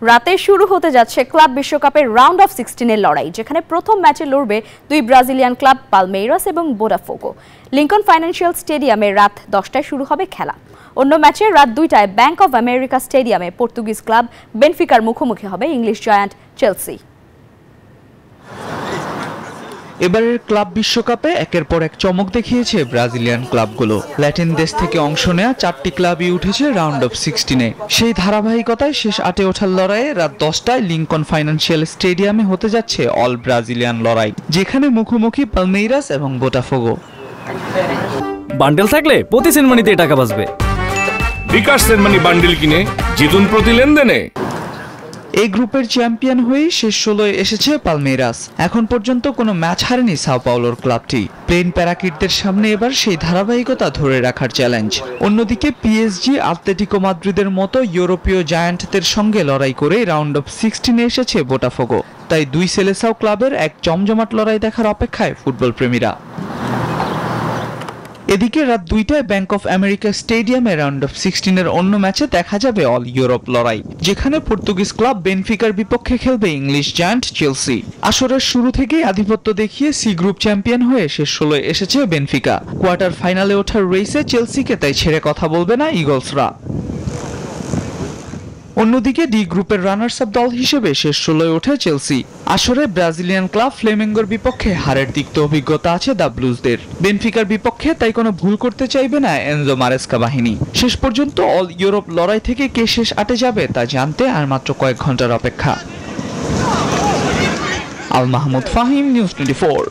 রাতে শুরু হতে যাচ্ছে ক্লাব বিশ্বকাপের রাউন্ড অফ 16 এর লড়াই, যেখানে প্রথম ম্যাচে লড়বে দুই ব্রাজিলিয়ান ক্লাব পালমেইরাস এবং বোটাফোগো। লিংকন ফাইন্যান্সিয়াল স্টেডিয়ামে রাত 10টায় শুরু হবে খেলা। অন্য ম্যাচে রাত 2টায় ব্যাংক অব আমেরিকা স্টেডিয়ামে পর্তুগিজ ক্লাব বেনফিকার মুখোমুখি হবে ইংলিশ জায়ান্ট চেলসি। এবারের ক্লাব বিশ্বকাপে একের পর এক চমক দেখিয়েছে ব্রাজিলিয়ান ক্লাবগুলো। ল্যাটিন দেশ থেকে অংশ নেয়া 4টি ক্লাবই উঠেছে রাউন্ড অফ 16-এ। সেই ধারাবাহিকতায় শেষ 8-এ ওঠার লড়াইয়ে রাত 10টায় লিংকন ফাইন্যান্সিয়াল স্টেডিয়ামে হতে যাচ্ছে অল ব্রাজিলিয়ান লড়াই, যেখানে মুখোমুখি পালমেইরাস এবং বোটাফোগো। বান্ডেল থাকলে প্রতি সেনমানিতে টাকা বাঁচবে। বিকাশ সেনমানি বান্ডেল কিনে জিতুন প্রতি লেনদেনে। এই গ্রুপের চ্যাম্পিয়ন হয়ে শেষ 16-এ এসেছে পালমেইরাস। এখন পর্যন্ত কোনো ম্যাচ হারেনি সাও পাওলোর ক্লাবটি। প্লেন প্যারাকিডদের সামনে এবার সেই ধারাবাহিকতা ধরে রাখার চ্যালেঞ্জ। অন্যদিকে পিএসজি, আতলেটিকো মাদ্রিদের মতো ইউরোপীয় জায়ান্টদের সঙ্গে লড়াই করে রাউন্ড অফ 16-এ এসেছে বোটাফোগো। তাই দুই সেলেসাও ক্লাবের এক জমজমাট লড়াই দেখার অপেক্ষায় ফুটবল প্রেমীরা। এদিকে রাত 2টায় ব্যাংক অফ আমেরিকা স্টেডিয়ামে রাউন্ড অফ 16-এর অন্য ম্যাচে দেখা যাবে অল ইউরোপ লড়াই, যেখানে পর্তুগিজ ক্লাব বেনফিকার বিপক্ষে খেলবে ইংলিশ জায়ান্ট চেলসি। আসরের শুরু থেকেই আধিপত্য দেখিয়ে সি গ্রুপ চ্যাম্পিয়ন হয়ে শেষ 16-এ এসেছে বেনফিকা। কোয়ার্টার ফাইনালে ওঠার রেসে চেলসিকে তাই ছেড়ে কথা বলবে না ইগলসরা। অন্যদিকে ডি গ্রুপের রানার্স আপ দল হিসেবে শেষ 16-এ ওঠে চেলসি। আসরে ব্রাজিলিয়ান ক্লাব ফ্লেমেঙ্গোর বিপক্ষে হারের তিক্ত অভিজ্ঞতা আছে দ্য ব্লুজদের। বেনফিকার বিপক্ষে তাই কোনো ভুল করতে চাইবে না এনজো মারেস্কা বাহিনী। শেষ পর্যন্ত অল ইউরোপ লড়াই থেকে কে শেষ 8-এ যাবে তা জানতে আর মাত্র কয়েক ঘন্টার অপেক্ষা। আল মাহমুদ ফাহিম, নিউজ 24।